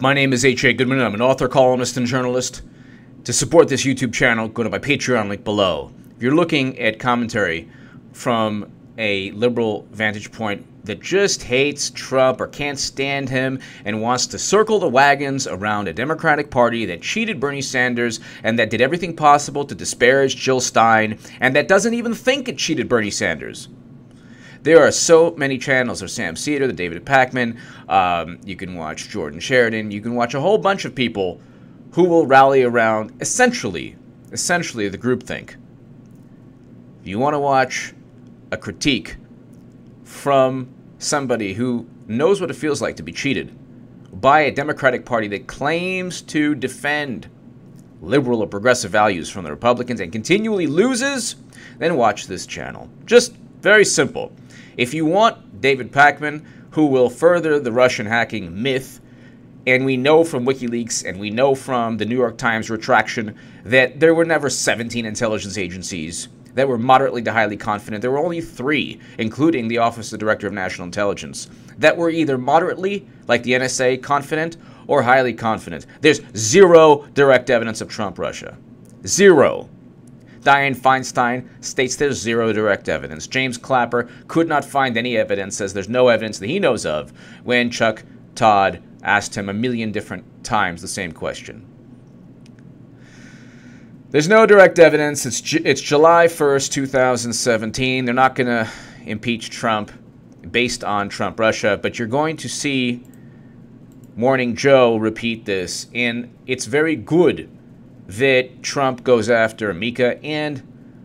My name is H.A. Goodman. I'm an author, columnist, and journalist. To support this YouTube channel, go to my Patreon link below. If you're looking at commentary from a liberal vantage point that just hates Trump or can't stand him and wants to circle the wagons around a Democratic Party that cheated Bernie Sanders and that did everything possible to disparage Jill Stein and that doesn't even think it cheated Bernie Sanders. There are so many channels. There's Sam Cedar, the David Pakman. You can watch Jordan Sheridan. You can watch a whole bunch of people who will rally around essentially the groupthink. If you want to watch a critique from somebody who knows what it feels like to be cheated by a Democratic Party that claims to defend liberal or progressive values from the Republicans and continually loses, then watch this channel. Just very simple. If you want David Pakman, who will further the Russian hacking myth, and we know from WikiLeaks and we know from the New York Times retraction that there were never 17 intelligence agencies that were moderately to highly confident. There were only 3, including the Office of the Director of National Intelligence, that were either moderately, like the NSA, confident or highly confident. There's zero direct evidence of Trump Russia. Zero. Dianne Feinstein states there's zero direct evidence. James Clapper could not find any evidence, says there's no evidence that he knows of, when Chuck Todd asked him a million different times the same question. There's no direct evidence. It's July 1st, 2017. They're not going to impeach Trump based on Trump Russia, but you're going to see Morning Joe repeat this, and it's very good that Trump goes after Mika and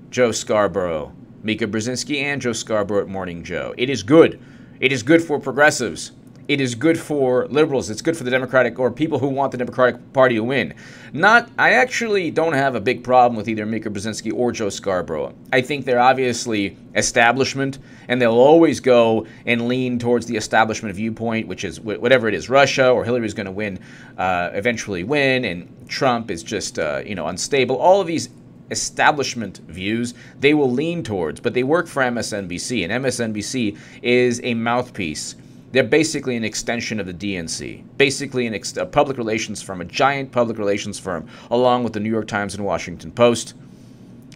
Joe Scarborough. Mika Brzezinski and Joe Scarborough at Morning Joe. It is good. It is good for progressives. It is good for liberals. It's good for the Democratic or people who want the Democratic Party to win. I actually don't have a big problem with either Mika Brzezinski or Joe Scarborough. I think they're obviously establishment, and they'll always go and lean towards the establishment viewpoint, which is whatever it is, Russia or Hillary's going to win, eventually win, and Trump is just unstable. All of these establishment views they will lean towards, but they work for MSNBC, and MSNBC is a mouthpiece. They're basically an extension of the DNC, basically a public relations firm, a giant public relations firm, along with the New York Times and Washington Post,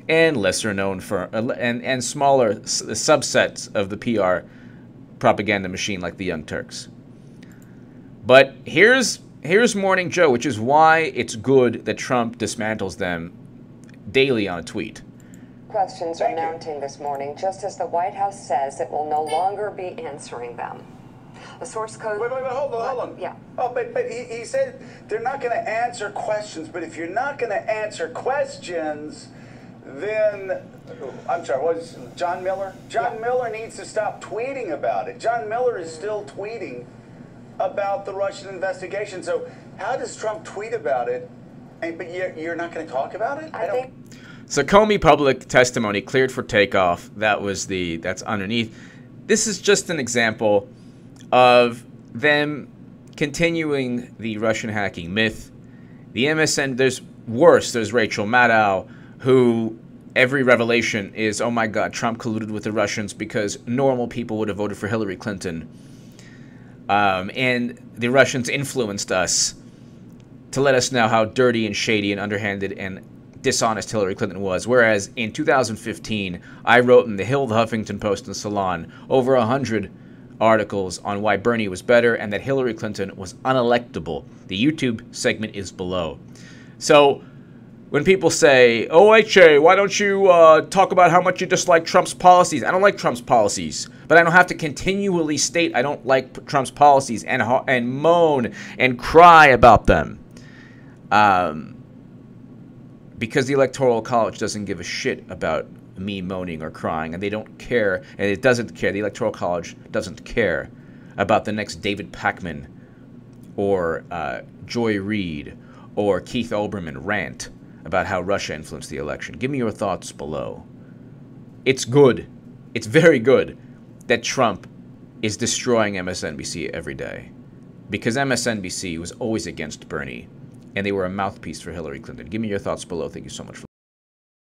and lesser known firm and smaller subsets of the PR propaganda machine like the Young Turks. But here's Morning Joe, which is why it's good that Trump dismantles them daily on a tweet. Questions are mounting this morning, just as the White House says it will no longer be answering them. The source code... Wait, hold on. Yeah. Oh, but he said they're not going to answer questions, but if you're not going to answer questions, then... I'm sorry, what is John Miller? John Miller needs to stop tweeting about it. John Miller is still tweeting about the Russian investigation. So how does Trump tweet about it, but you're not going to talk about it? I don't... So Comey public testimony cleared for takeoff. That's underneath. This is just an example of them continuing the Russian hacking myth. The MSN, there's worse. There's Rachel Maddow, who every revelation is, oh my God, Trump colluded with the Russians because normal people would have voted for Hillary Clinton. And the Russians influenced us to let us know how dirty and shady and underhanded and dishonest Hillary Clinton was. Whereas in 2015, I wrote in the Hill, the Huffington Post, and Salon over 100 articles on why Bernie was better and that Hillary Clinton was unelectable. The YouTube segment is below. So when people say, oh, H.A., why don't you talk about how much you dislike Trump's policies? I don't like Trump's policies, but I don't have to continually state I don't like Trump's policies and moan and cry about them. Because the Electoral College doesn't give a shit about me moaning or crying, and they don't care, and it doesn't care. The Electoral College doesn't care about the next David Pakman or Joy Reid or Keith Olbermann rant about how Russia influenced the election. Give me your thoughts below. It's good. It's very good that Trump is destroying MSNBC every day, because MSNBC was always against Bernie, and they were a mouthpiece for Hillary Clinton. Give me your thoughts below. Thank you so much for